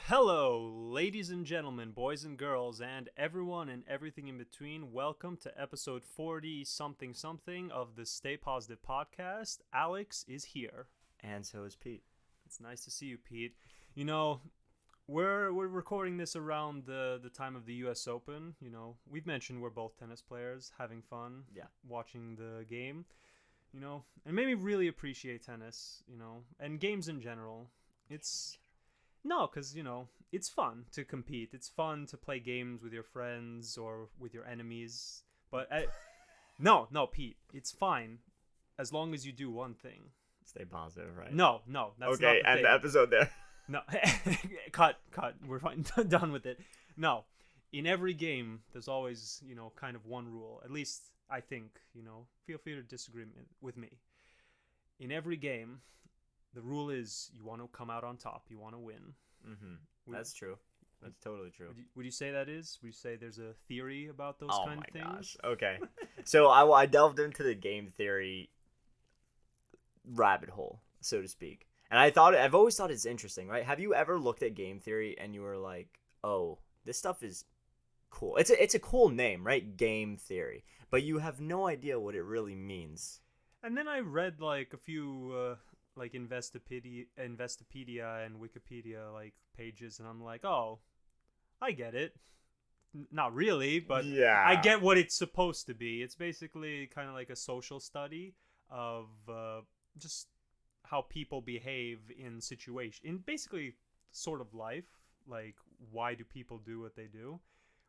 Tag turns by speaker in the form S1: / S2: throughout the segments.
S1: Hello, ladies and gentlemen, boys and girls, and everyone and everything in between. Welcome to episode 40 something something of the Stay Positive podcast. Alex is here.
S2: And so is Pete.
S1: It's nice to see you, Pete. You know, we're recording this around the time of the US Open. You know, we've mentioned we're both tennis players, having fun watching the game, and made me really appreciate tennis, and games in general. It's No, because, it's fun to compete. It's fun to play games with your friends or with your enemies. But, no, Pete, it's fine as long as you do one thing.
S2: Stay positive, right?
S1: No, that's not
S2: okay,
S1: the
S2: end
S1: thing.
S2: the episode there.
S1: No, cut. We're fine. Done with it. No, in every game, there's always, kind of one rule. At least, I think, feel free to disagree with me. In every game, the rule is you want to come out on top. You want to win.
S2: That's true. That's totally true.
S1: Would you say that is? Would you say there's a theory about those kind of things?
S2: Gosh. Okay. So I delved into the game theory rabbit hole, so to speak. And I've always thought it's interesting, right? Have you ever looked at game theory and you were like, oh, this stuff is cool. It's a cool name, right? Game theory. But you have no idea what it really means.
S1: And then I read like a few like Investopedia and Wikipedia like pages, and I'm like, oh, I get it. Not really, but
S2: yeah.
S1: I get what it's supposed to be. It's basically kind of like a social study of just how people behave in basically sort of life. Like, why do people do what they do?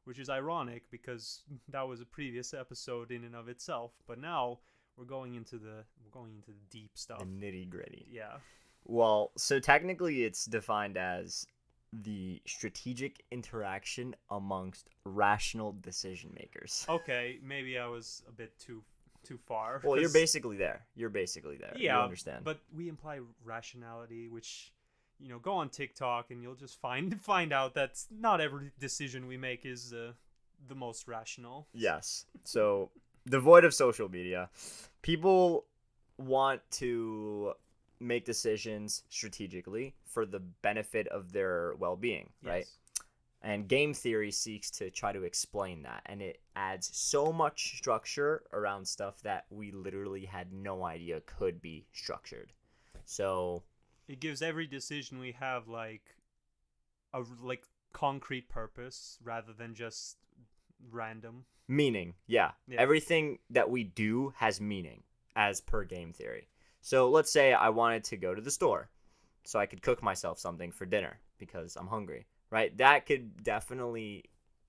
S1: Which is ironic because that was a previous episode in and of itself. But now we're going into the deep stuff.
S2: The nitty gritty.
S1: Yeah.
S2: Well, so technically it's defined as the strategic interaction amongst rational decision makers.
S1: Okay, maybe I was a bit too far.
S2: Well, you're basically there. Yeah, you understand.
S1: But we imply rationality, which, go on TikTok and you'll just find out that not every decision we make is the most rational.
S2: Yes. So, devoid of social media, people want to make decisions strategically for the benefit of their well-being, right?
S1: Yes.
S2: And game theory seeks to try to explain that, and it adds so much structure around stuff that we literally had no idea could be structured. So
S1: it gives every decision we have like a concrete purpose rather than just random
S2: meaning. Yeah. Everything that we do has meaning as per game theory. So let's say I wanted to go to the store so I could cook myself something for dinner because I'm hungry, right? That could definitely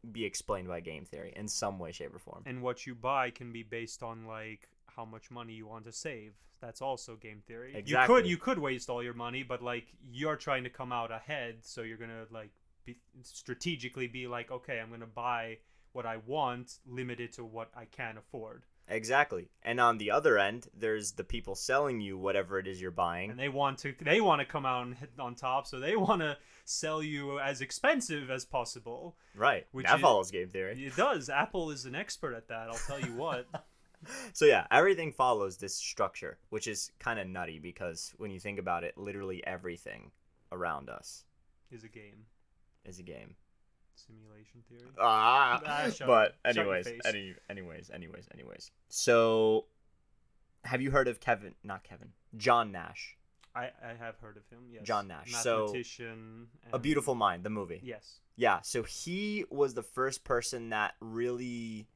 S2: be explained by game theory in some way, shape, or form.
S1: And what you buy can be based on like how much money you want to save. That's also game theory.
S2: Exactly.
S1: You could waste all your money, but like you're trying to come out ahead, so you're gonna like strategically be like, okay, I'm gonna buy what I want, limited to what I can afford.
S2: Exactly. And on the other end, there's the people selling you whatever it is you're buying.
S1: And they want to come out on top, so they want to sell you as expensive as possible.
S2: Right. That follows game theory.
S1: It does. Apple is an expert at that, I'll tell you what.
S2: So yeah, everything follows this structure, which is kind of nutty because when you think about it, literally everything around us
S1: is a game. Simulation theory.
S2: But anyways. So, have you heard of John Nash?
S1: I have heard of him, yes.
S2: John Nash.
S1: Mathematician.
S2: A Beautiful Mind, the movie.
S1: Yes.
S2: Yeah, so he was the first person that really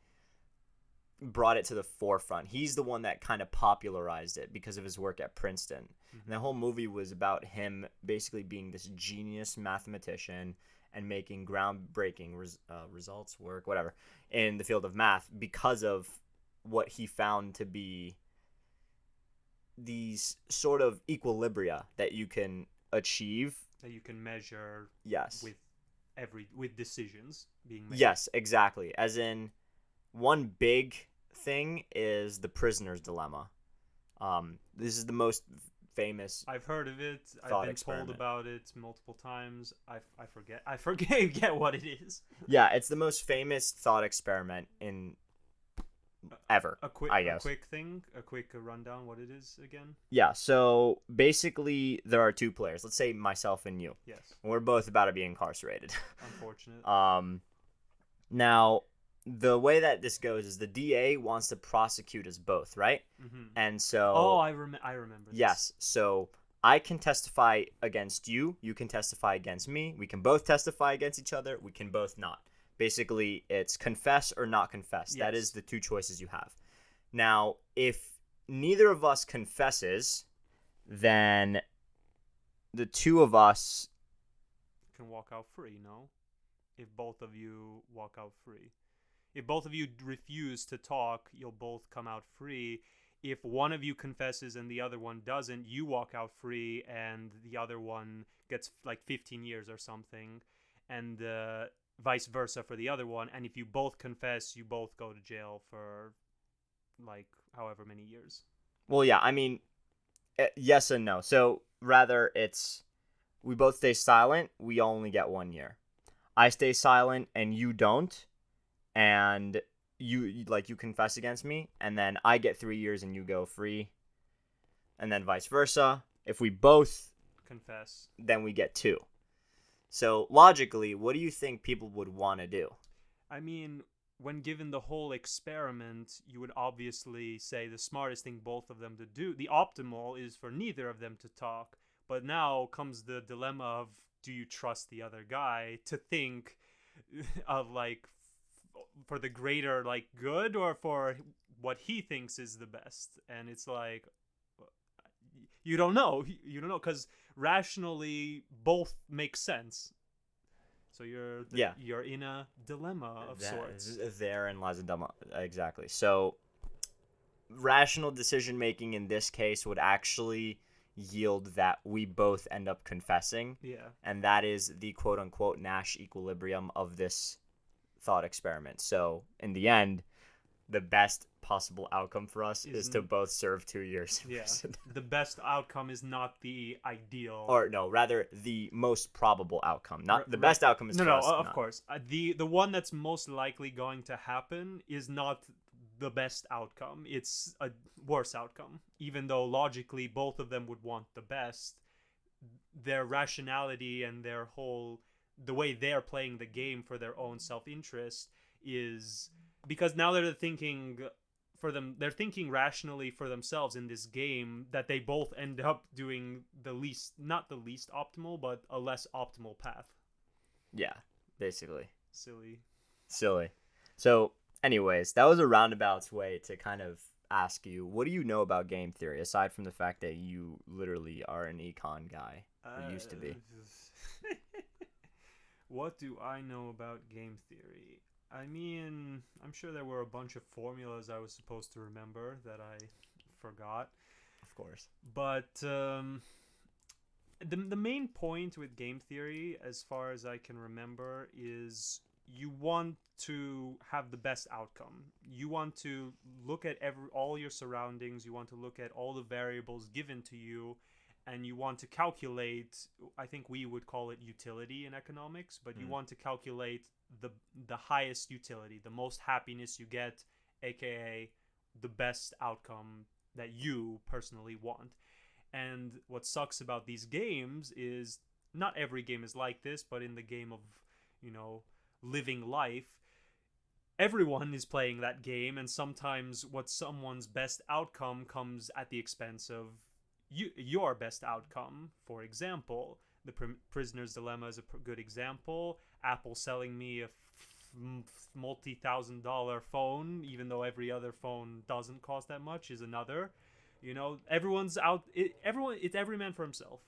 S2: brought it to the forefront. He's the one that kind of popularized it because of his work at Princeton. Mm-hmm. And the whole movie was about him basically being this genius mathematician and making groundbreaking results work, whatever, in the field of math because of what he found to be these sort of equilibria that you can achieve.
S1: That you can measure.
S2: Yes.
S1: With decisions being made.
S2: Yes, exactly. As in, one big thing is the prisoner's dilemma. This is the most famous.
S1: I've heard of it. I've been told about it multiple times. I forget what it is.
S2: Yeah, it's the most famous thought experiment in ever.
S1: A quick rundown. What it is again?
S2: Yeah. So basically, there are two players. Let's say myself and you.
S1: Yes.
S2: We're both about to be incarcerated.
S1: Unfortunate.
S2: Now, the way that this goes is the DA wants to prosecute us both, right?
S1: Mm-hmm.
S2: And so.
S1: Oh, I remember.
S2: Yes. So I can testify against you. You can testify against me. We can both testify against each other. We can both not. Basically, it's confess or not confess. Yes. That is the two choices you have. Now, if neither of us confesses, then the two of us
S1: can walk out free, no? If both of you walk out free. If both of you refuse to talk, you'll both come out free. If one of you confesses and the other one doesn't, you walk out free and the other one gets like 15 years or something. And vice versa for the other one. And if you both confess, you both go to jail for like however many years.
S2: Well, yeah, I mean, yes and no. So rather it's we both stay silent, we only get 1 year. I stay silent and you don't, and you confess against me, and then I get 3 years and you go free, and then vice versa. If we both
S1: confess,
S2: then we get 2. So logically, what do you think people would want to do?
S1: I mean, when given the whole experiment, you would obviously say the smartest thing both of them to do, the optimal, is for neither of them to talk. But now comes the dilemma of, do you trust the other guy to think of like for the greater like good or for what he thinks is the best? And it's like you don't know because rationally both make sense. So you're in a dilemma of sorts.
S2: Therein lies a dilemma. Exactly. So rational decision making in this case would actually yield that we both end up confessing.
S1: Yeah.
S2: And that is the quote unquote Nash equilibrium of this thought experiment. So in the end, the best possible outcome for us is to both serve 2 years.
S1: Yeah. The best outcome is not the ideal.
S2: Or no, rather the most probable outcome. Not the best outcome is
S1: no, of course. The one that's most likely going to happen is not the best outcome. It's a worse outcome. Even though logically both of them would want the best, their rationality and their whole the way they're playing the game for their own self-interest is because now they're thinking rationally for themselves in this game that they both end up doing not the least optimal, but a less optimal path.
S2: Yeah, basically.
S1: Silly.
S2: So anyways, that was a roundabout way to kind of ask you, what do you know about game theory, aside from the fact that you literally are an econ guy, or used to be?
S1: What do I know about game theory? I mean, I'm sure there were a bunch of formulas I was supposed to remember that I forgot.
S2: Of course.
S1: But the main point with game theory, as far as I can remember, is you want to have the best outcome. You want to look at all your surroundings. You want to look at all the variables given to you, and you want to calculate, I think we would call it utility in economics, but you want to calculate the highest utility, the most happiness you get, aka the best outcome that you personally want. And what sucks about these games is not every game is like this, but in the game of, living life, everyone is playing that game, and sometimes what someone's best outcome comes at the expense of your best outcome. For example, the Prisoner's Dilemma is a good example. Apple selling me a multi-$1,000 phone, even though every other phone doesn't cost that much, is another. Everyone's out. It's every man for himself.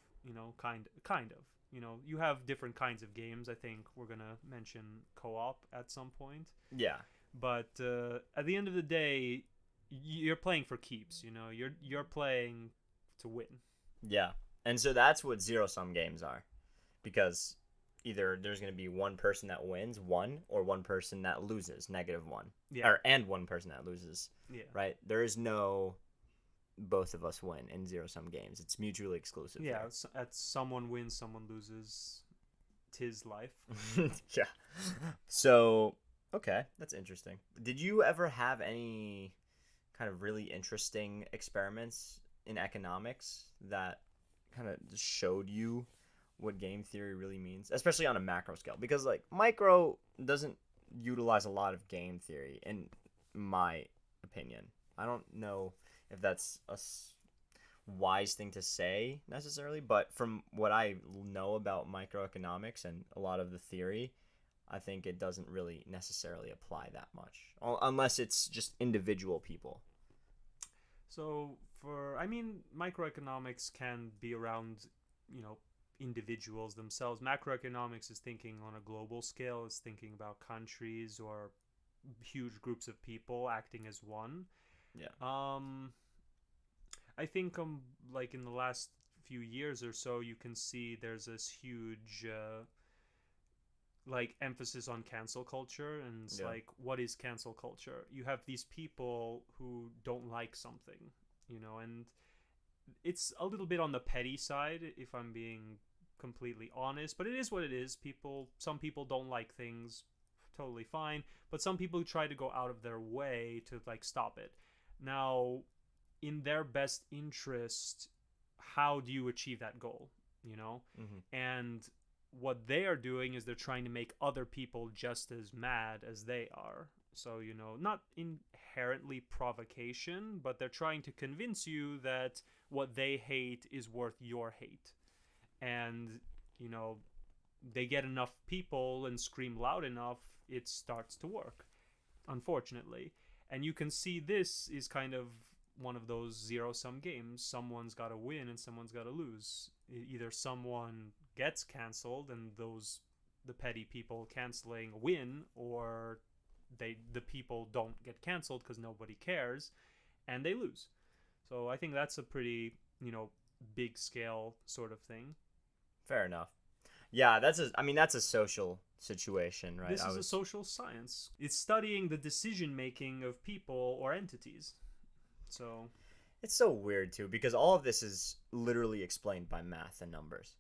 S1: Kind of. You have different kinds of games. I think we're gonna mention co-op at some point.
S2: Yeah.
S1: But at the end of the day, you're playing for keeps. You're playing to win.
S2: Yeah. And so that's what zero-sum games are. Because either there's going to be one person that wins, or one person that loses, -1.
S1: Yeah.
S2: And one person that loses.
S1: Yeah.
S2: Right? There is no both of us win in zero-sum games. It's mutually exclusive.
S1: Yeah. It's someone wins, someone loses. 'Tis life.
S2: Yeah. So Okay, that's interesting. Did you ever have any kind of really interesting experiments in economics that kind of showed you what game theory really means, especially on a macro scale? Because like micro doesn't utilize a lot of game theory, in my opinion. I don't know if that's a wise thing to say necessarily, but from what I know about microeconomics and a lot of the theory, I think it doesn't really necessarily apply that much, unless it's just individual people.
S1: So microeconomics can be around, individuals themselves. Macroeconomics is thinking on a global scale. It's thinking about countries or huge groups of people acting as one.
S2: Yeah.
S1: I think like in the last few years or so, you can see there's this huge like emphasis on cancel culture, and it's like, what is cancel culture? You have these people who don't like something, and it's a little bit on the petty side, if I'm being completely honest, but it is what it is. Some people don't like things, totally fine, but some people try to go out of their way to like stop it. Now, in their best interest, how do you achieve that goal? And what they are doing is they're trying to make other people just as mad as they are. So, not inherently provocation, but they're trying to convince you that what they hate is worth your hate. And, they get enough people and scream loud enough, it starts to work, unfortunately. And you can see this is kind of one of those zero-sum games. Someone's got to win and someone's got to lose. Either someone gets canceled and the petty people canceling win, or the people don't get canceled because nobody cares and they lose. So I think that's a pretty, big scale sort of thing.
S2: Fair enough. Yeah, that's a social situation, right?
S1: This is a social science. It's studying the decision making of people or entities. So
S2: it's so weird too, because all of this is literally explained by math and numbers.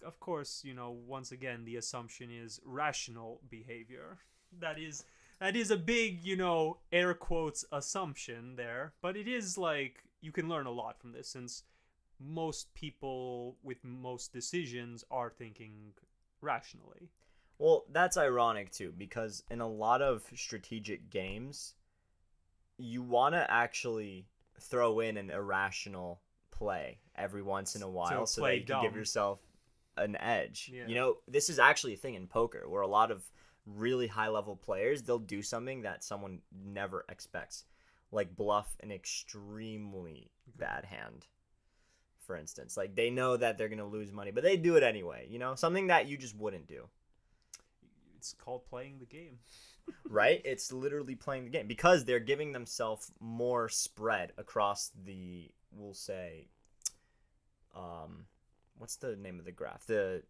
S1: Of course, once again, the assumption is rational behavior. That is a big, air quotes assumption there, but it is like you can learn a lot from this, since most people with most decisions are thinking rationally.
S2: Well, that's ironic too, because in a lot of strategic games, you want to actually throw in an irrational play every once in a while so that you can give yourself an edge.
S1: Yeah.
S2: This is actually a thing in poker where a lot of really high level players, they'll do something that someone never expects, like bluff an extremely bad hand, for instance. Like they know that they're going to lose money, but they do it anyway, something that you just wouldn't do.
S1: It's called playing the game.
S2: Right? It's literally playing the game, because they're giving themselves more spread across the, we'll say, what's the name of the graph? The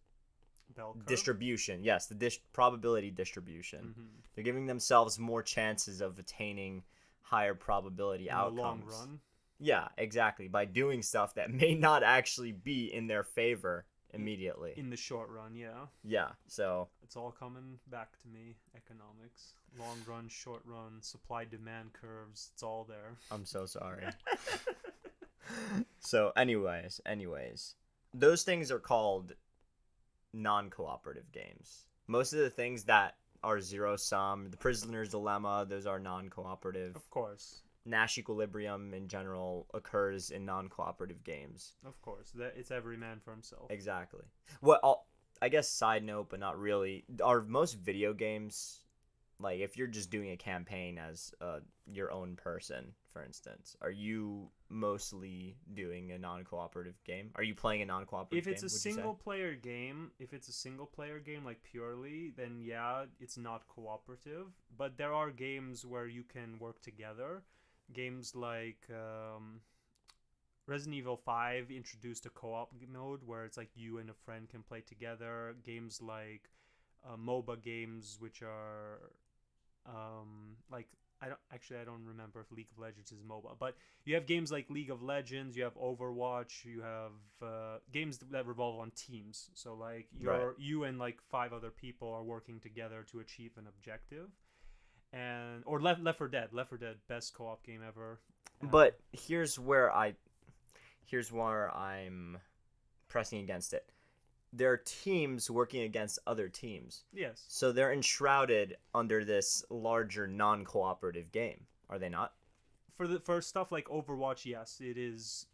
S1: bell curve?
S2: Distribution. Yes, the probability distribution.
S1: Mm-hmm.
S2: They're giving themselves more chances of attaining higher probability outcomes.
S1: In the long run.
S2: Yeah, exactly. By doing stuff that may not actually be in their favor immediately.
S1: In the short run, yeah.
S2: Yeah, so
S1: it's all coming back to me. Economics. Long run, short run, supply demand curves. It's all there.
S2: I'm so sorry. So anyways, those things are called non-cooperative games. Most of the things that are zero sum, the prisoner's dilemma, those are non-cooperative.
S1: Of course.
S2: Nash equilibrium in general occurs in non-cooperative games.
S1: Of course, it's every man for himself.
S2: Exactly. Well, I guess side note, but not really. Are most video games, like if you're just doing a campaign as your own person, for instance, are you mostly doing a non-cooperative game? Are you playing a non-cooperative game?
S1: If it's a single player game, like purely, then yeah, it's not cooperative. But there are games where you can work together. Games like Resident Evil 5 introduced a co-op mode where it's like you and a friend can play together. Games like MOBA games, which are like I don't remember if League of Legends is mobile, but you have games like League of Legends, you have Overwatch, you have games that revolve on teams. So like you and like 5 other people are working together to achieve an objective. And or Left 4 Dead, best co-op game ever.
S2: But here's where I'm pressing against it. There are teams working against other teams.
S1: Yes.
S2: So they're enshrouded under this larger non-cooperative game, are they not?
S1: For stuff like Overwatch, yes, it is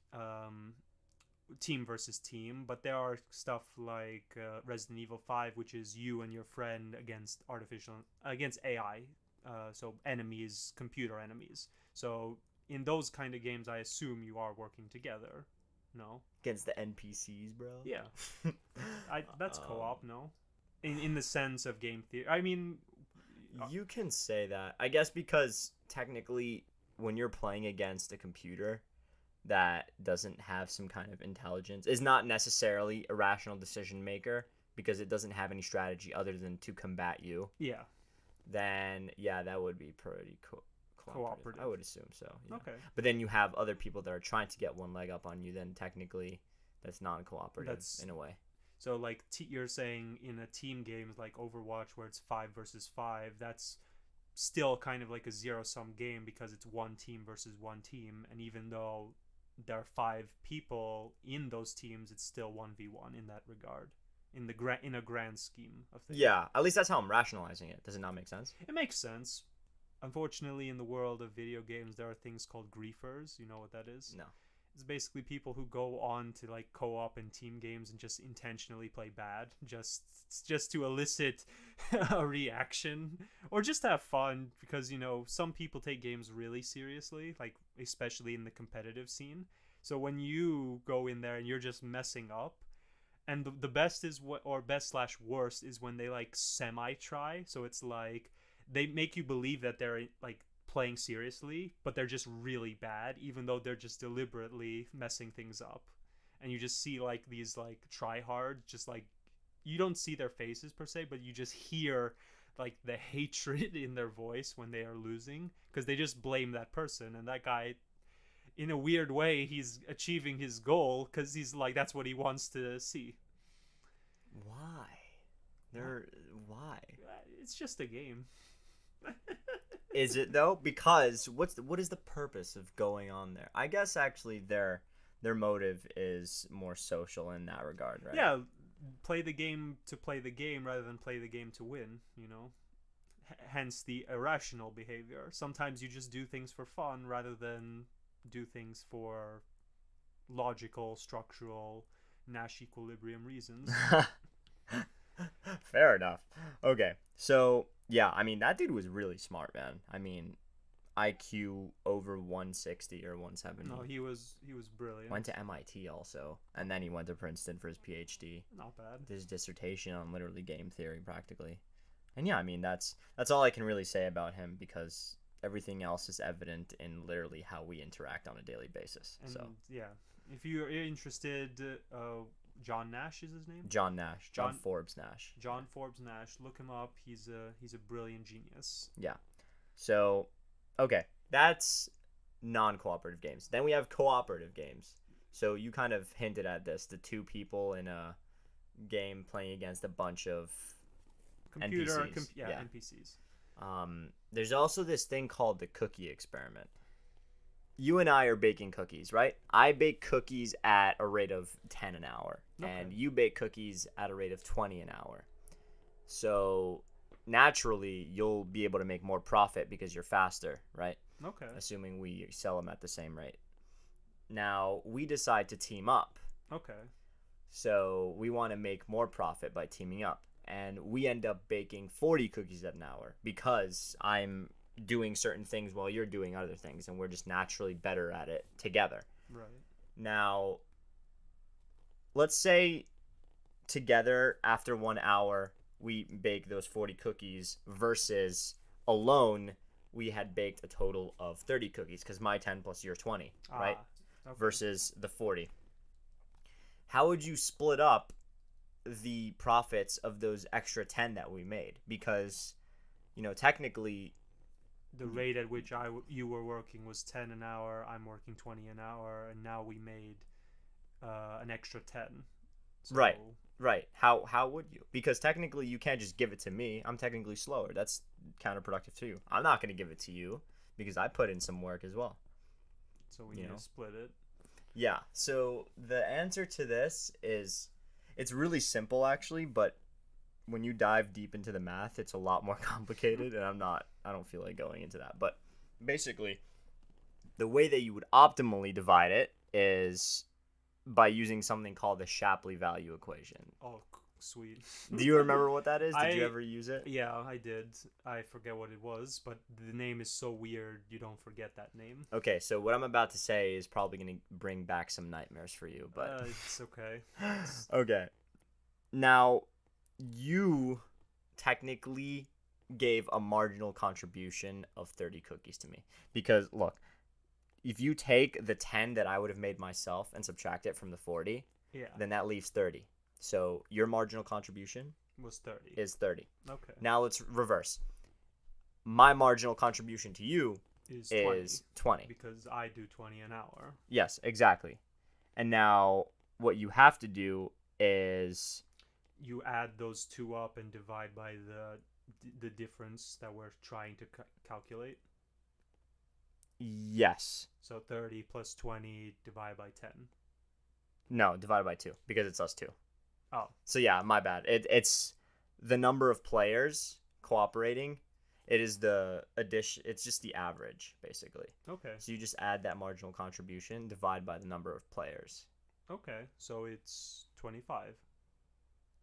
S1: team versus team, but there are stuff like Resident Evil 5, which is you and your friend against AI, so enemies, computer enemies. So in those kind of games, I assume you are working together. No.
S2: Against the NPCs, bro?
S1: Yeah. That's co-op, no? In the sense of game theory. I mean...
S2: You can say that. I guess because technically when you're playing against a computer that doesn't have some kind of intelligence, is not necessarily a rational decision maker because it doesn't have any strategy other than to combat you.
S1: Yeah.
S2: Then, yeah, that would be pretty cooperative. I would assume so. Yeah.
S1: Okay.
S2: But then you have other people that are trying to get one leg up on you. Then technically, that's non-cooperative in a way.
S1: So like you're saying in a team game like Overwatch where it's 5 versus 5, that's still kind of like a zero-sum game because it's one team versus one team, and even though there are 5 people in those teams, it's still 1v1 in that regard. In a grand scheme of things.
S2: Yeah, at least that's how I'm rationalizing it. Does it not make sense?
S1: It makes sense. Unfortunately, in the world of video games, there are things called griefers. You know what that is?
S2: No.
S1: It's basically people who go on to like co-op and team games and just intentionally play bad, just to elicit a reaction or just to have fun, because some people take games really seriously, like especially in the competitive scene. So when you go in there and you're just messing up, and the best is best/worst is when they like semi-try. So it's like they make you believe that they're like playing seriously, but they're just really bad, even though they're just deliberately messing things up. And you just see like these like try hard, just like you don't see their faces per se, but you just hear like the hatred in their voice when they are losing, because they just blame that person, and that guy, in a weird way, he's achieving his goal because he's like, that's what he wants to see.
S2: Why? Why?
S1: It's just a game.
S2: Is it though? Because what is the purpose of going on there? I guess actually their motive is more social in that regard, right?
S1: Yeah, play the game to play the game rather than play the game to win. Hence the irrational behavior. Sometimes you just do things for fun rather than do things for logical, structural, Nash equilibrium reasons.
S2: Fair enough. Okay, so yeah, I mean that dude was really smart, man. I mean, IQ over 160 or 170.
S1: No, he was brilliant.
S2: Went to MIT also, and then he went to Princeton for his PhD.
S1: Not bad.
S2: His dissertation on literally game theory, practically. And yeah, I mean that's all I can really say about him, because everything else is evident in literally how we interact on a daily basis. And so
S1: yeah, if you're interested, John Nash is his name.
S2: John Forbes Nash.
S1: John Forbes Nash. Look him up. He's a brilliant genius.
S2: Yeah. So, okay, that's non-cooperative games. Then we have cooperative games. So you kind of hinted at this: the 2 people in a game playing against a bunch of NPCs.
S1: NPCs.
S2: There's also this thing called the cookie experiment. You and I are baking cookies, right? I bake cookies at a rate of 10 an hour, and you bake cookies at a rate of 20 an hour. So naturally, you'll be able to make more profit because you're faster, right?
S1: Okay.
S2: Assuming we sell them at the same rate. Now, we decide to team up.
S1: Okay.
S2: So we want to make more profit by teaming up. And we end up baking 40 cookies at an hour because I'm doing certain things while you're doing other things, and we're just naturally better at it together.
S1: Right.
S2: Now, let's say together after 1 hour we bake those 40 cookies versus alone we had baked a total of 30 cookies, because my 10 plus your 20, right? Okay. Versus the 40. How would you split up the profits of those extra 10 that we made? Because technically
S1: the rate at which you were working was 10 an hour, I'm working 20 an hour, and now we made an extra 10. So,
S2: Right. How would you? Because technically you can't just give it to me. I'm technically slower. That's counterproductive to you. I'm not going to give it to you because I put in some work as well.
S1: So we need to split it.
S2: Yeah. So the answer to this is, it's really simple actually, but when you dive deep into the math, it's a lot more complicated, and I don't feel like going into that. But basically, the way that you would optimally divide it is by using something called the Shapley value equation.
S1: Oh, sweet.
S2: Do you remember what that is? Did you ever use it?
S1: Yeah, I did. I forget what it was, but the name is so weird, you don't forget that name.
S2: Okay, so what I'm about to say is probably going to bring back some nightmares for you, but
S1: it's okay.
S2: Okay. Now, you technically gave a marginal contribution of 30 cookies to me. Because, look, if you take the 10 that I would have made myself and subtract it from the 40, then that leaves 30. So your marginal contribution
S1: was 30.
S2: Is 30.
S1: Okay.
S2: Now let's reverse. My marginal contribution to you is 20.
S1: Because I do 20 an hour.
S2: Yes, exactly. And now what you have to do is
S1: you add those two up and divide by the difference that we're trying to calculate.
S2: Yes.
S1: So 30 plus 20 divided by 10.
S2: No, divided by 2 because it's us 2.
S1: Oh.
S2: So yeah, my bad. It's the number of players cooperating. It is the addition. It's just the average, basically.
S1: Okay.
S2: So you just add that marginal contribution, divide by the number of players.
S1: Okay. So it's 25.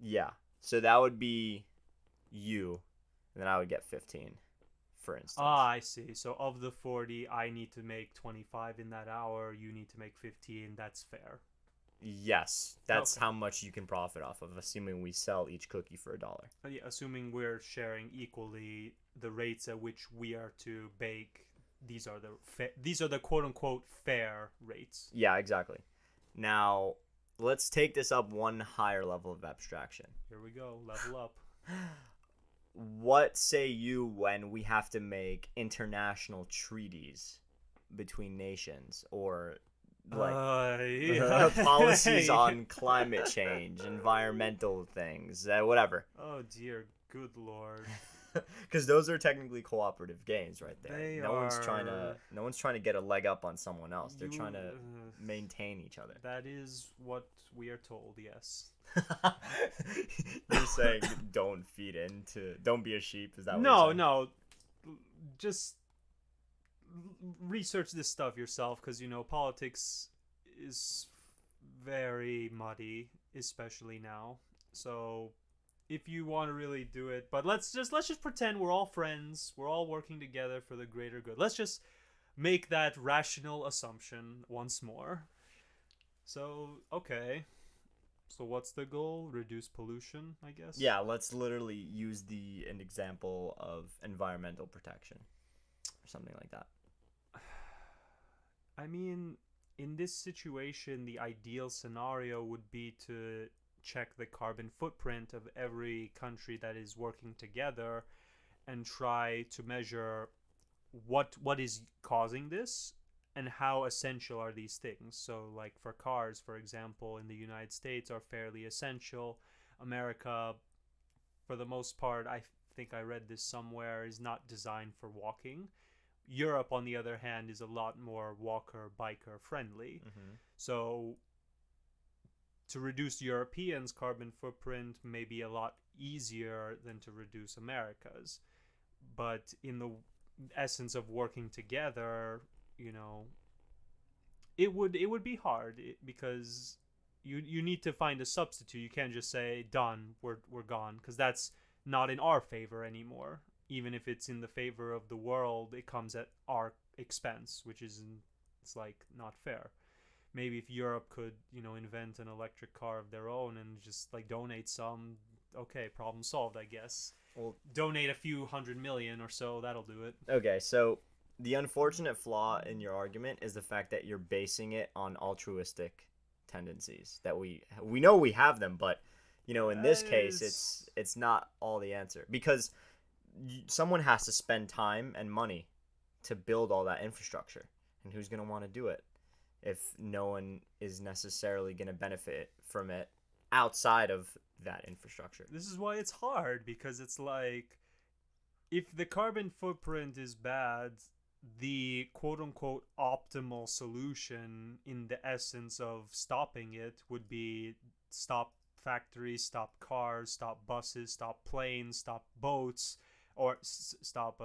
S2: Yeah. So that would be you, and then I would get 15, for instance.
S1: Ah, I see. So of the 40, I need to make 25 in that hour. You need to make 15. That's fair.
S2: Yes. That's how much you can profit off of, assuming we sell each cookie for $1.
S1: Yeah, assuming we're sharing equally the rates at which we are to bake. These are the quote unquote fair rates.
S2: Yeah, exactly. Now, let's take this up one higher level of abstraction.
S1: Here we go. Level up.
S2: What say you when we have to make international treaties between nations, or like policies on climate change, environmental things, whatever?
S1: Oh dear, good lord.
S2: Because those are technically cooperative games right there. No one's trying to get a leg up on someone else. They're trying to maintain each other.
S1: That is what we are told, yes.
S2: You're saying don't be a sheep, is that what
S1: you're
S2: saying?
S1: No. Just research this stuff yourself, because politics is very muddy, especially now. So if you want to really do it, but let's just pretend we're all friends, we're all working together for the greater good. Let's just make that rational assumption once more. So okay, so what's the goal? Reduce pollution, I guess.
S2: Yeah, let's literally use an example of environmental protection or something like that.
S1: I mean, in this situation, the ideal scenario would be to check the carbon footprint of every country that is working together and try to measure what is causing this and how essential are these things. So like for cars, for example, in the United States are fairly essential. America, for the most part, I think I read this somewhere, is not designed for walking. Europe, on the other hand, is a lot more walker-biker friendly. Mm-hmm. So to reduce Europeans' carbon footprint may be a lot easier than to reduce America's. But in the essence of working together, it would be hard because you need to find a substitute. You can't just say done, we're gone, because that's not in our favor anymore. Even if it's in the favor of the world, it comes at our expense, which it's like not fair. Maybe if Europe could, invent an electric car of their own and just like donate some, okay, problem solved, I guess. Well, donate a few 100 million or so, that'll do it.
S2: Okay, so the unfortunate flaw in your argument is the fact that you're basing it on altruistic tendencies that we know we have them, but in this case it's not all the answer, because someone has to spend time and money to build all that infrastructure? And who's going to want to do it if no one is necessarily going to benefit from it outside of that infrastructure?
S1: This is why it's hard, because it's like, if the carbon footprint is bad, the quote-unquote optimal solution in the essence of stopping it would be stop factories, stop cars, stop buses, stop planes, stop boats, or stop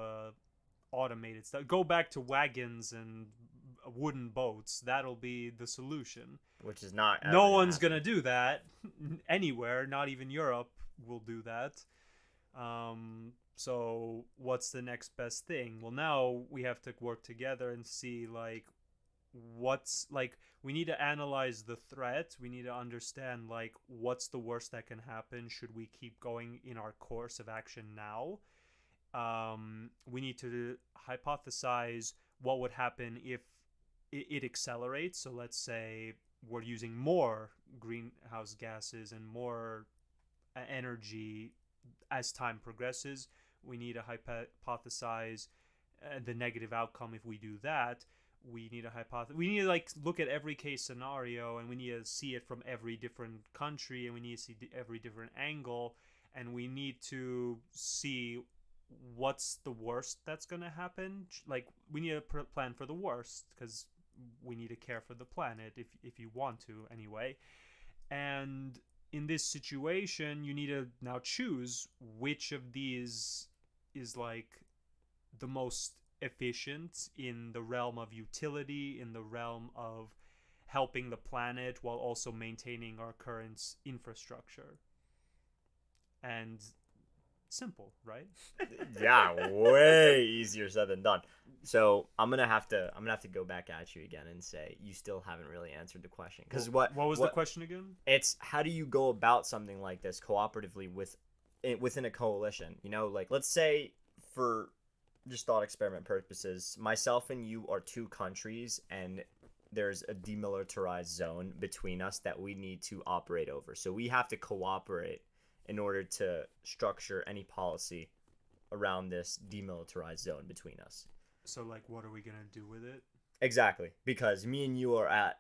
S1: automated stuff. Go back to wagons and wooden boats. That'll be the solution.
S2: Which is not.
S1: No one's gonna do that anywhere. Not even Europe will do that. So what's the next best thing? Well, now we have to work together and see, like, we need to analyze the threat. We need to understand, like, what's the worst that can happen. Should we keep going in our course of action now? We need to hypothesize what would happen if it accelerates. So let's say we're using more greenhouse gases and more energy as time progresses. We need to hypothesize the negative outcome if we do that. We need to like look at every case scenario, and we need to see it from every different country, and we need to see every different angle, and we need to see what's the worst that's going to happen. Like, we need to plan for the worst, because we need to care for the planet, if you want to anyway. And in this situation, you need to now choose which of these is like the most efficient in the realm of utility, in the realm of helping the planet while also maintaining our current infrastructure. And simple, right?
S2: Yeah, way easier said than done. So I'm gonna have to go back at you again and say you still haven't really answered the question. Because what
S1: was the question again?
S2: It's, how do you go about something like this cooperatively within a coalition? You know, like, let's say, for just thought experiment purposes, myself and you are two countries, and there's a demilitarized zone between us that we need to operate over. So we have to cooperate in order to structure any policy around this demilitarized zone between us.
S1: So, like, what are we going to do with it?
S2: Exactly. Because me and you are at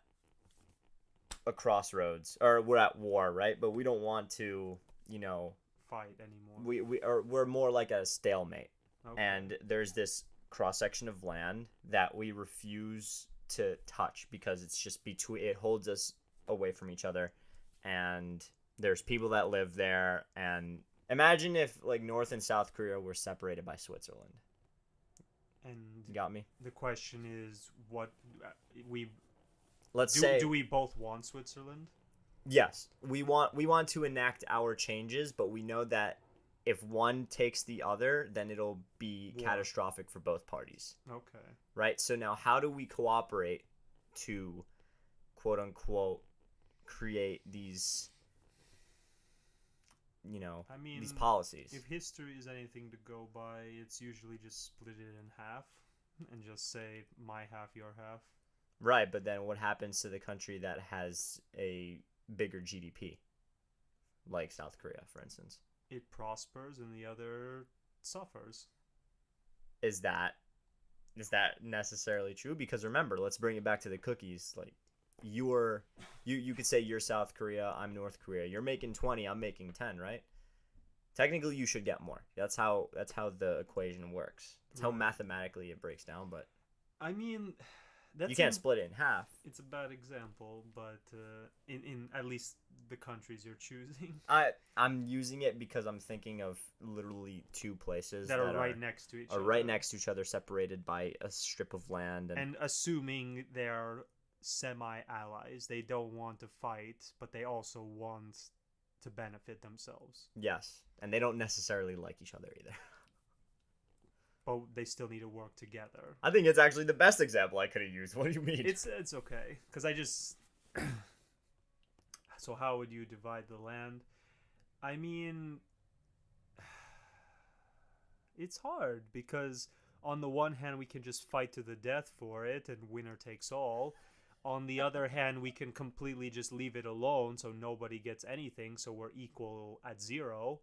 S2: a crossroads, or we're at war, right? But we don't want to,
S1: fight anymore.
S2: We're more like a stalemate.
S1: Okay.
S2: And there's this cross-section of land that we refuse to touch because it's just it holds us away from each other, and there's people that live there. And imagine if, like, North and South Korea were separated by Switzerland.
S1: And
S2: you got me?
S1: The question is, what
S2: do
S1: we both want Switzerland?
S2: Yes, we want to enact our changes, but we know that if one takes the other, then it'll be catastrophic for both parties.
S1: Okay.
S2: Right? So now, how do we cooperate to, quote unquote, create these, these policies?
S1: If history is anything to go by, it's usually just split it in half and just say my half, your half.
S2: Right, but then what happens to the country that has a bigger GDP, like South Korea, for instance?
S1: It prospers and the other suffers.
S2: Is that necessarily true? Because remember, let's bring it back to the cookies. Like, you could say you're South Korea, I'm North Korea. You're making 20, I'm making 10, right? Technically, you should get more. That's how the equation works. That's how mathematically it breaks down. But
S1: I mean,
S2: you can't split it in half.
S1: It's a bad example, but in at least the countries you're choosing,
S2: I'm using it because I'm thinking of literally two places
S1: that are right next to each other.
S2: Right next to each other, separated by a strip of land,
S1: and assuming they're semi-allies, they don't want to fight, but they also want to benefit themselves.
S2: Yes, and they don't necessarily like each other either.
S1: But they still need to work together.
S2: I think it's actually the best example I could have used. What do you mean?
S1: It's okay, because I just... So how would you divide the land? I mean, it's hard, because on the one hand, we can just fight to the death for it, and winner takes all. On the other hand, we can completely just leave it alone, so nobody gets anything, so we're equal at zero.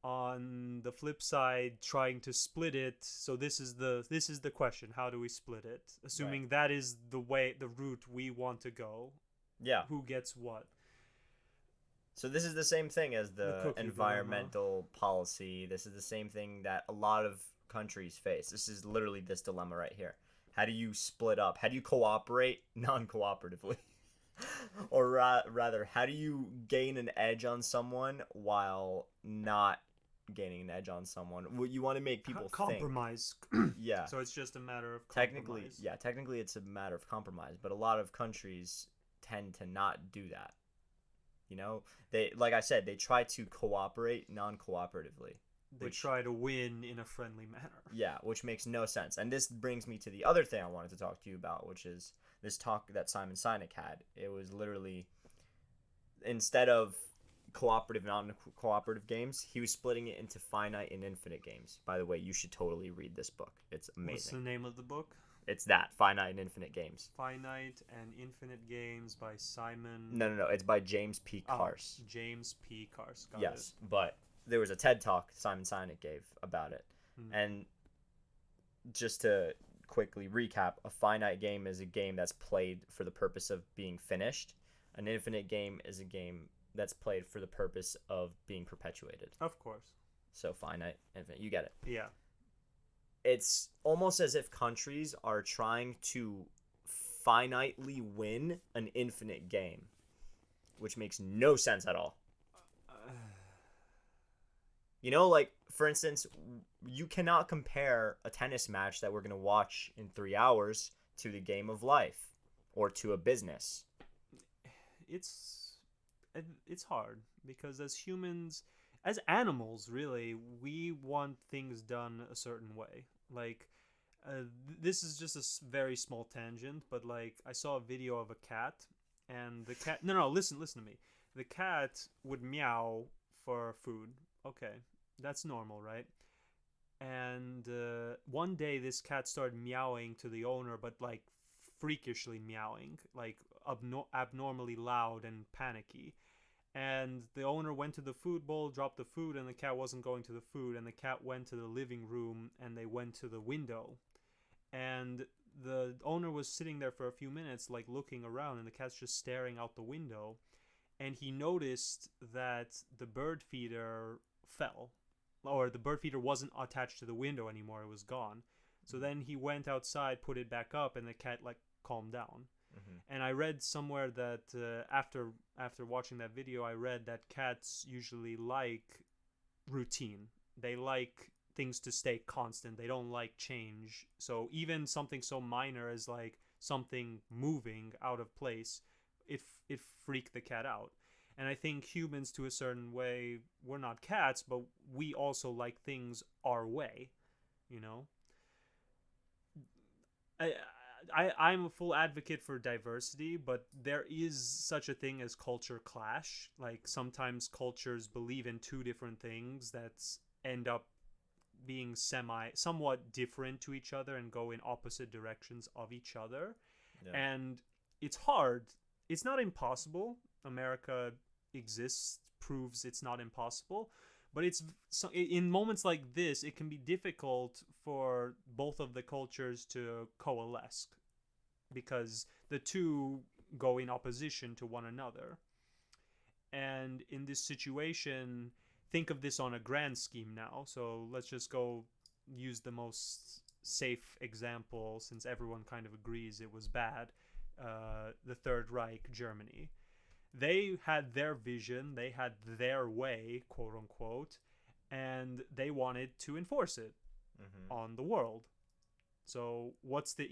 S1: on the flip side, trying to split it. So this is the question: how do we split it? Assuming that is the route we want to go.
S2: Yeah.
S1: Who gets what?
S2: So this is the same thing as the environmental policy. This is the same thing that a lot of countries face. This is literally this dilemma right here. How do you split up? How do you cooperate non-cooperatively? Or rather, how do you gain an edge on someone while not gaining an edge on someone? Well, you want to make people
S1: compromise.
S2: Yeah.
S1: So it's just a matter of compromise.
S2: Technically it's a matter of compromise, but a lot of countries tend to not do that. You know, they, like I said, they try to cooperate non-cooperatively.
S1: They try to win in a friendly manner.
S2: Yeah, which makes no sense. And this brings me to the other thing I wanted to talk to you about, which is this talk that Simon Sinek had. It was literally, instead of cooperative, non-cooperative games, he was splitting it into finite and infinite games. By the way, you should totally read this book. It's amazing.
S1: What's the name of the book?
S2: It's that, Finite and Infinite Games.
S1: Finite and Infinite Games by Simon...
S2: No. It's by James P. Carse.
S1: James P. Carse. Got
S2: yes, it. But there was a TED Talk Simon Sinek gave about it. And just to quickly recap, a finite game is a game that's played for the purpose of being finished. An infinite game is a game that's played for the purpose of being perpetuated.
S1: Of course.
S2: So finite, infinite. You get it.
S1: Yeah.
S2: It's almost as if countries are trying to finitely win an infinite game, which makes no sense at all. You know, like, for instance, you cannot compare a tennis match that we're going to watch in 3 hours to the game of life or to a business.
S1: It's hard because as humans, as animals, really, we want things done a certain way. Like, this is just a very small tangent, but, like, I saw a video of a cat, and the cat... No, listen to me. The cat would meow for food. Okay, that's normal, right? And one day, this cat started meowing to the owner, but, like, freakishly meowing, like, abnormally loud and panicky. And the owner went to the food bowl, dropped the food, and the cat wasn't going to the food. And the cat went to the living room, and they went to the window. And the owner was sitting there for a few minutes, like, looking around, and the cat's just staring out the window. And he noticed that the bird feeder fell. Or the bird feeder wasn't attached to the window anymore. It was gone. So then he went outside, put it back up, and the cat, like, calmed down. And I read somewhere that after watching that video, I read that cats usually like routine. They like things to stay constant. They don't like change. So even something so minor as, like, something moving out of place, it freaked the cat out. And I think humans, to a certain way, we're not cats, but we also like things our way, you know? I'm a full advocate for diversity, but there is such a thing as culture clash. Like, sometimes cultures believe in two different things that end up being somewhat different to each other and go in opposite directions of each other. Yeah. And it's hard. It's not impossible. America exists, proves it's not impossible. But in moments like this, it can be difficult for both of the cultures to coalesce because the two go in opposition to one another. And in this situation, think of this on a grand scheme now. So let's just go use the most safe example, since everyone kind of agrees it was bad. The Third Reich, Germany. They had their vision, they had their way, quote unquote, and they wanted to enforce it on the world. So what's the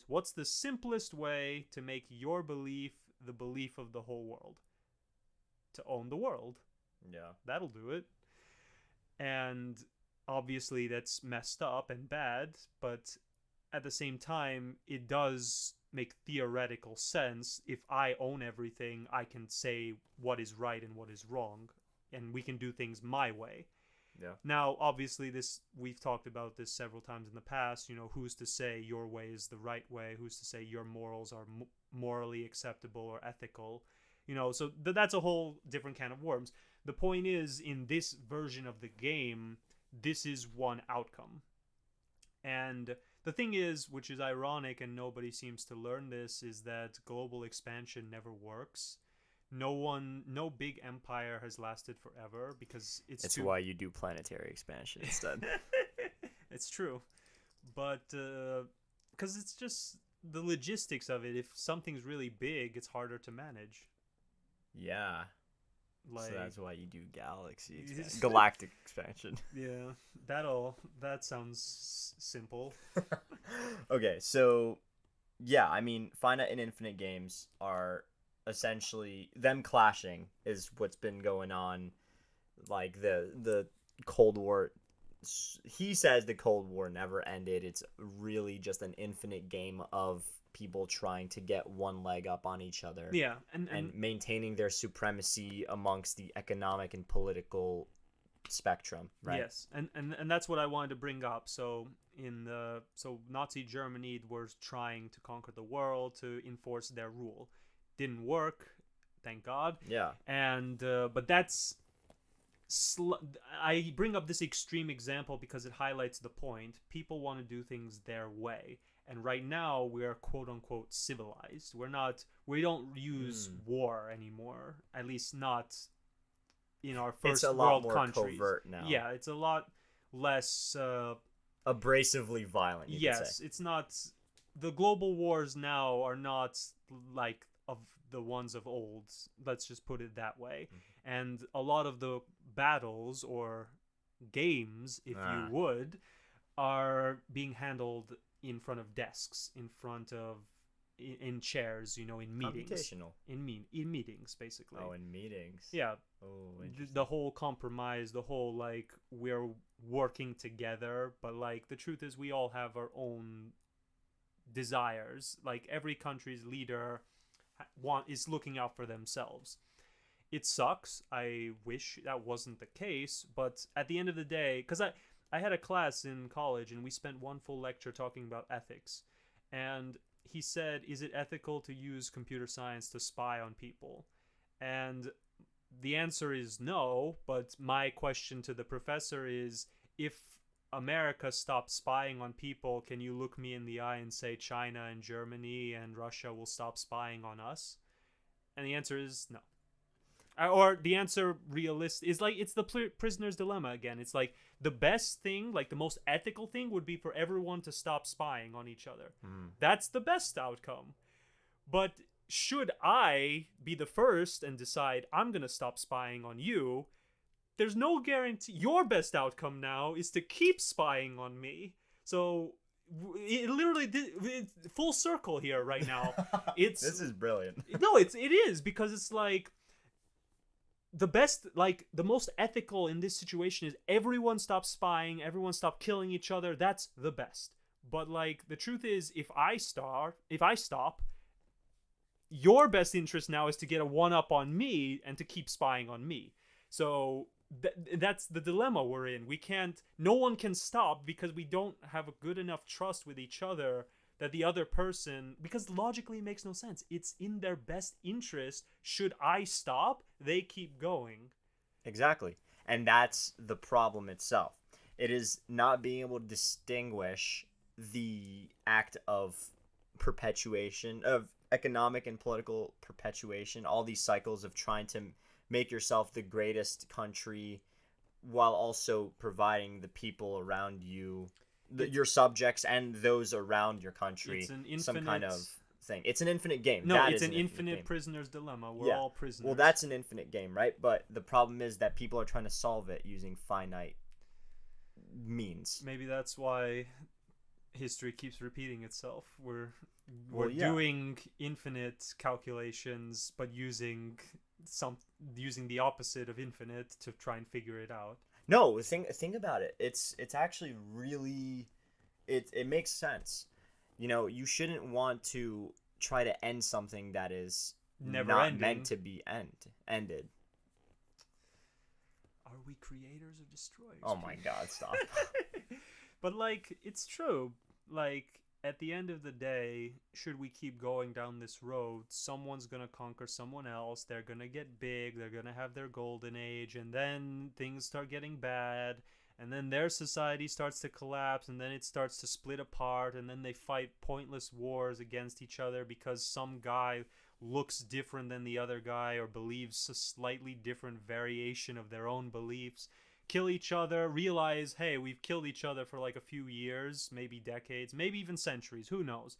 S1: what's the simplest way to make your belief the belief of the whole world? To own the world.
S2: Yeah.
S1: That'll do it. And obviously that's messed up and bad, but at the same time, it does make theoretical sense. If I own everything, I can say what is right and what is wrong, and we can do things my way.
S2: Yeah.
S1: Now, obviously, we've talked about this several times in the past. You know, who's to say your way is the right way? Who's to say your morals are morally acceptable or ethical? You know, so that's a whole different can of worms. The point is, in this version of the game, this is one outcome. And the thing is, which is ironic and nobody seems to learn this, is that global expansion never works. No big empire has lasted forever because
S2: it's why you do planetary expansion instead.
S1: It's true. But because it's just the logistics of it. If something's really big, it's harder to manage.
S2: Yeah.
S1: Like,
S2: so that's why you do galactic expansion.
S1: Yeah, that sounds simple.
S2: Okay, so yeah, I mean, finite and infinite games are essentially them clashing is what's been going on. Like the Cold War, he says the Cold War never ended. It's really just an infinite game of people trying to get one leg up on each other.
S1: Yeah,
S2: and maintaining their supremacy amongst the economic and political spectrum, right?
S1: Yes, and that's what I wanted to bring up. So Nazi Germany was trying to conquer the world to enforce their rule. Didn't work, thank God.
S2: Yeah.
S1: And but that's I bring up this extreme example because it highlights the point. People want to do things their way. And right now we are quote unquote civilized. We don't use war anymore. At least not in our first world countries. It's a lot more
S2: covert now.
S1: Yeah, it's a lot less
S2: abrasively violent.
S1: Yes, it's not. The global wars now are not like of the ones of old. Let's just put it that way. Mm-hmm. And a lot of the battles or games, if you would, are being handled in front of desks, in chairs, in meetings.
S2: Computational.
S1: In meetings, basically.
S2: Oh, in meetings.
S1: Yeah.
S2: Oh,
S1: the whole compromise, the whole, like, we're working together, but, like, the truth is we all have our own desires. Like, every country's leader is looking out for themselves. It sucks. I wish that wasn't the case, but at the end of the day, because I had a class in college and we spent one full lecture talking about ethics, and he said, is it ethical to use computer science to spy on people? And the answer is no, but my question to the professor is, if America stops spying on people, can you look me in the eye and say China and Germany and Russia will stop spying on us? And the answer is no. Or the answer is like, it's the prisoner's dilemma again. It's like the best thing, like the most ethical thing would be for everyone to stop spying on each other. That's the best outcome. But should I be the first and decide I'm going to stop spying on you, there's no guarantee. Your best outcome now is to keep spying on me. So it literally it's full circle here right now. This
S2: is brilliant.
S1: No, it is, because it's like, the best, like, the most ethical in this situation is everyone stop spying, everyone stop killing each other. That's the best. But, like, the truth is, if I stop, your best interest now is to get a one-up on me and to keep spying on me. So that's the dilemma we're in. No one can stop because we don't have a good enough trust with each other that the other person, because logically it makes no sense. It's in their best interest. Should I stop, they keep going.
S2: Exactly. And that's the problem itself. It is not being able to distinguish the act of perpetuation, of economic and political perpetuation, all these cycles of trying to make yourself the greatest country while also providing the people around you, your subjects and those around your country, some kind of thing. It's an infinite game.
S1: No, it's an infinite prisoner's dilemma. We're all prisoners.
S2: Well, that's an infinite game, right? But the problem is that people are trying to solve it using finite means.
S1: Maybe that's why history keeps repeating itself. We're doing infinite calculations, but using the opposite of infinite to try and figure it out.
S2: No, think about it. It's actually really, it makes sense. You shouldn't want to try to end something that is not meant to be ended.
S1: Are we creators or destroyers?
S2: Oh my God, stop.
S1: But, like, it's true. Like, at the end of the day, should we keep going down this road, someone's gonna conquer someone else. They're gonna get big. They're gonna have their golden age, and then things start getting bad. And then their society starts to collapse, and then it starts to split apart, and then they fight pointless wars against each other because some guy looks different than the other guy or believes a slightly different variation of their own beliefs. Kill each other, realize, hey, we've killed each other for like a few years, maybe decades, maybe even centuries, who knows.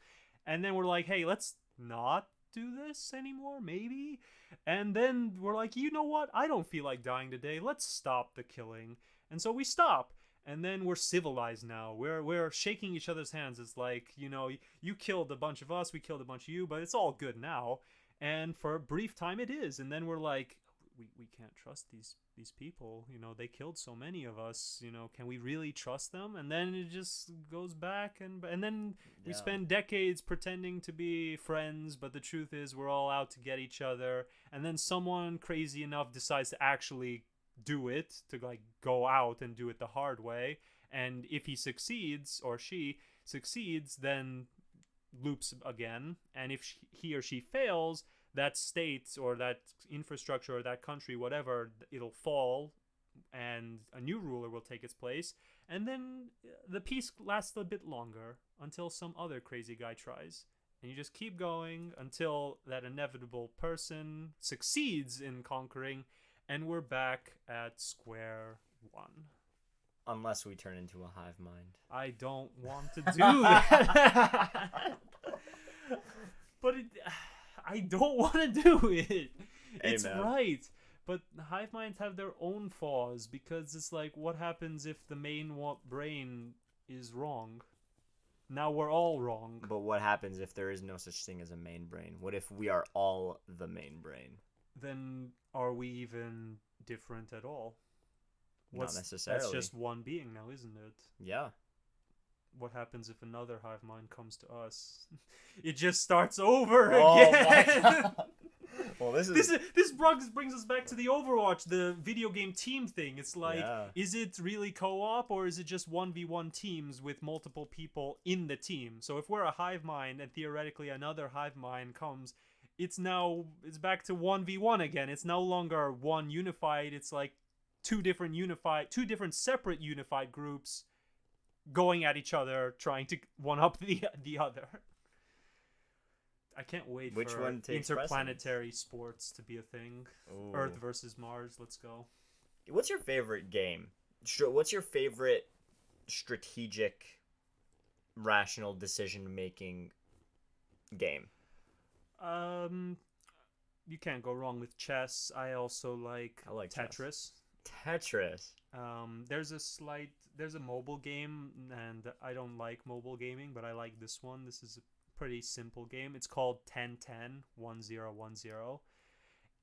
S1: And then we're like, hey, let's not do this anymore, maybe. And then we're like, you know what, I don't feel like dying today, let's stop the killing. And so we stop, and then we're civilized now. We're shaking each other's hands. It's like, you killed a bunch of us, we killed a bunch of you, but it's all good now. And for a brief time it is. And then we're like, we can't trust these people. They killed so many of us. Can we really trust them? And then it just goes back, and then we spend decades pretending to be friends, but the truth is we're all out to get each other. And then someone crazy enough decides to actually do it, to like go out and do it the hard way, and if he succeeds or she succeeds, then loops again. And if he or she fails, that state or that infrastructure or that country, whatever, it'll fall and a new ruler will take its place, and then the peace lasts a bit longer until some other crazy guy tries. And you just keep going until that inevitable person succeeds in conquering, and we're back at square one.
S2: Unless we turn into a hive mind.
S1: I don't want to do that. But I don't want to do it. It's right. But hive minds have their own flaws, because it's like, what happens if the main brain is wrong? Now we're all wrong.
S2: But what happens if there is no such thing as a main brain? What if we are all the main brain?
S1: Then are we even different at all?
S2: Not necessarily.
S1: That's just one being now, isn't it?
S2: Yeah.
S1: What happens if another hive mind comes to us? It just starts over again.
S2: Well, this
S1: brings us back to the Overwatch, the video game team thing. It's like, Is it really co-op, or is it just 1v1 teams with multiple people in the team? So if we're a hive mind and theoretically another hive mind comes, it's back to 1v1 again. It's no longer one unified. It's like two different separate unified groups going at each other, trying to one up the other. I can't wait for interplanetary sports to be a thing. Ooh. Earth versus Mars. Let's go.
S2: What's your favorite game? What's your favorite strategic, rational decision-making game?
S1: You can't go wrong with chess. I also like Tetris.
S2: Tetris.
S1: There's a mobile game, and I don't like mobile gaming, but I like this one. This is a pretty simple game. It's called 10-10-10-10.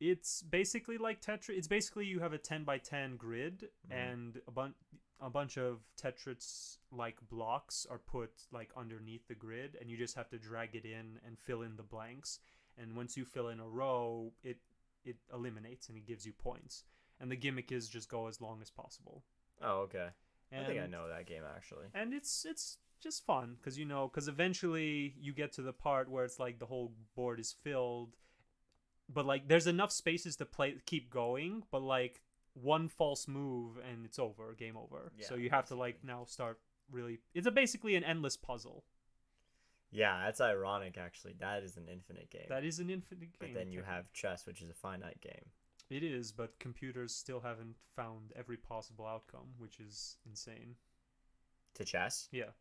S1: It's basically like Tetris. It's basically you have a 10x10 grid, and a bunch of Tetris like blocks are put like underneath the grid, and you just have to drag it in and fill in the blanks. And once you fill in a row, it eliminates and it gives you points. And the gimmick is just go as long as possible.
S2: Oh, okay. I think I know that game, actually.
S1: And it's just fun, because eventually you get to the part where it's like the whole board is filled, but like there's enough spaces to keep going, but like one false move and it's over, game over. Yeah, so you have to like now start really. It's basically an endless puzzle.
S2: Yeah, that's ironic, actually. That is an infinite game.
S1: That is an infinite game.
S2: But then you have chess, which is a finite game.
S1: It is, but computers still haven't found every possible outcome, which is insane.
S2: To chess?
S1: Yeah.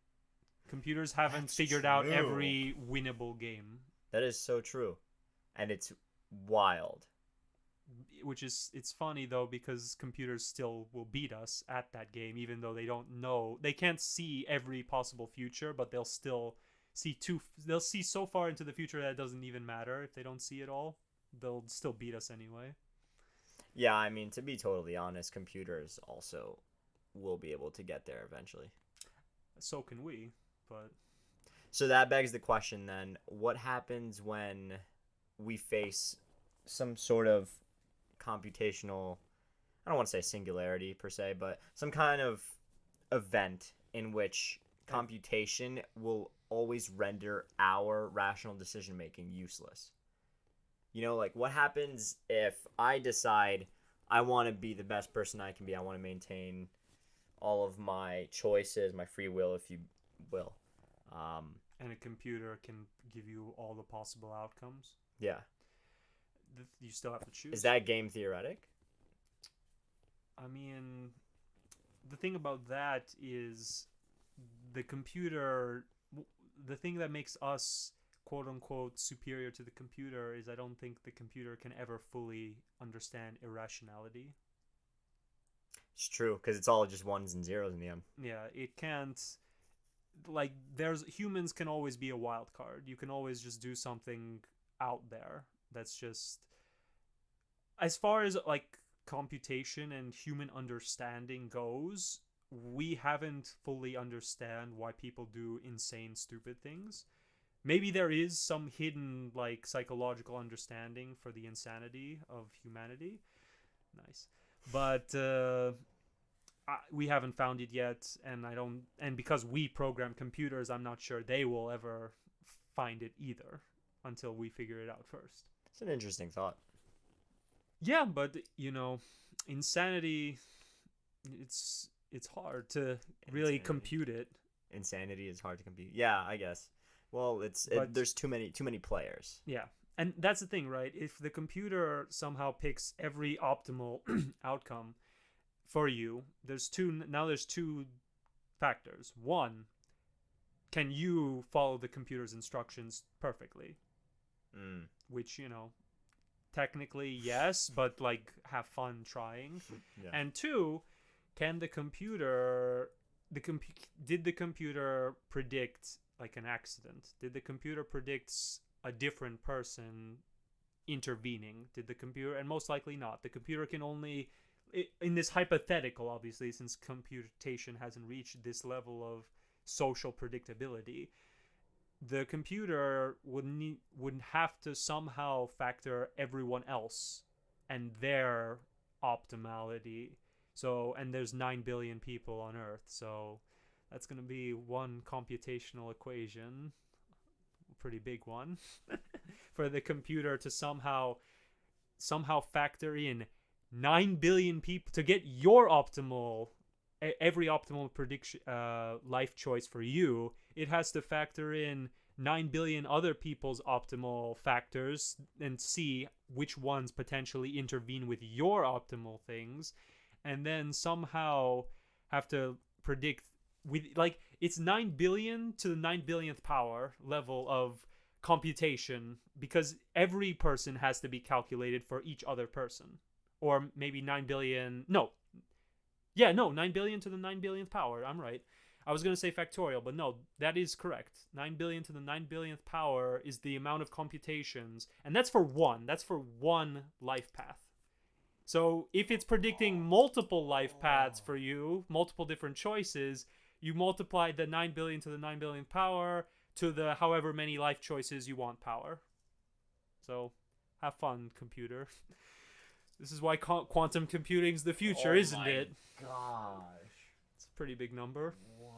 S1: Computers haven't figured out every winnable game.
S2: That is so true. And it's wild.
S1: It's funny, though, because computers still will beat us at that game, even though they don't know. They can't see every possible future, but they'll still they'll see so far into the future that it doesn't even matter. If they don't see it all, they'll still beat us anyway.
S2: Yeah, I mean, to be totally honest, computers also will be able to get there eventually.
S1: So can we, but...
S2: So that begs the question then, what happens when we face some sort of computational, I don't want to say singularity per se, but some kind of event in which computation will always render our rational decision making useless. You know, like, what happens if I decide I want to be the best person I can be? I want to maintain all of my choices, my free will, if you will.
S1: And a computer can give you all the possible outcomes.
S2: Yeah.
S1: You still have to choose.
S2: Is that game theoretic?
S1: I mean, the thing about that is the computer, the thing that makes us quote unquote superior to the computer is I don't think the computer can ever fully understand irrationality.
S2: It's true, because it's all just ones and zeros in the end.
S1: Yeah, it can't. Like, humans can always be a wild card. You can always just do something out there that's just, as far as like computation and human understanding goes, we haven't fully understand why people do insane, stupid things. Maybe there is some hidden like psychological understanding for the insanity of humanity. Nice. But we haven't found it yet, and I don't. And because we program computers, I'm not sure they will ever find it either until we figure it out first.
S2: It's an interesting thought.
S1: Yeah, but insanity. It's hard to really compute it.
S2: Insanity is hard to compute. Yeah, I guess. Well, there's too many players.
S1: Yeah. And that's the thing, right? If the computer somehow picks every optimal outcome for you, there's two factors. One, can you follow the computer's instructions perfectly? Which, technically yes, but like have fun trying. Yeah. And two, can the computer did the computer predict like an accident? Did the computer predict a different person intervening? Did the computer, and most likely not. The computer can only, in this hypothetical, obviously, since computation hasn't reached this level of social predictability, the computer would have to somehow factor everyone else and their optimality. So, and there's 9 billion people on Earth, so that's going to be one computational equation, a pretty big one, for the computer to somehow factor in 9 billion people to get your every optimal prediction life choice for you. It has to factor in 9 billion other people's optimal factors and see which ones potentially intervene with your optimal things, and then somehow have to predict with, like, it's 9 billion to the 9 billionth power level of computation, because every person has to be calculated for each other person. Or maybe 9 billion, 9 billion to the 9 billionth power. I'm right. I was going to say factorial, but no, that is correct. 9 billion to the 9 billionth power is the amount of computations, and that's for one life path. So if it's predicting multiple life paths for you, multiple different choices, you multiply the 9 billion to the 9 billionth power to the however many life choices you want power. So have fun, computer. This is why quantum computing's the future, isn't it?
S2: Gosh.
S1: It's a pretty big number.
S2: What?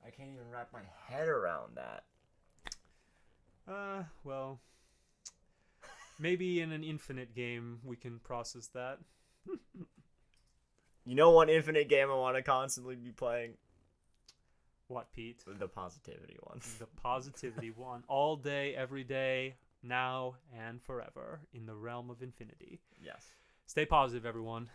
S2: I can't even wrap my head around that.
S1: Well, maybe in an infinite game we can process that.
S2: You know one infinite game I want to constantly be playing?
S1: What, Pete?
S2: The positivity one.
S1: The positivity one. All day, every day, now and forever, in the realm of infinity.
S2: Yes.
S1: Stay positive, everyone.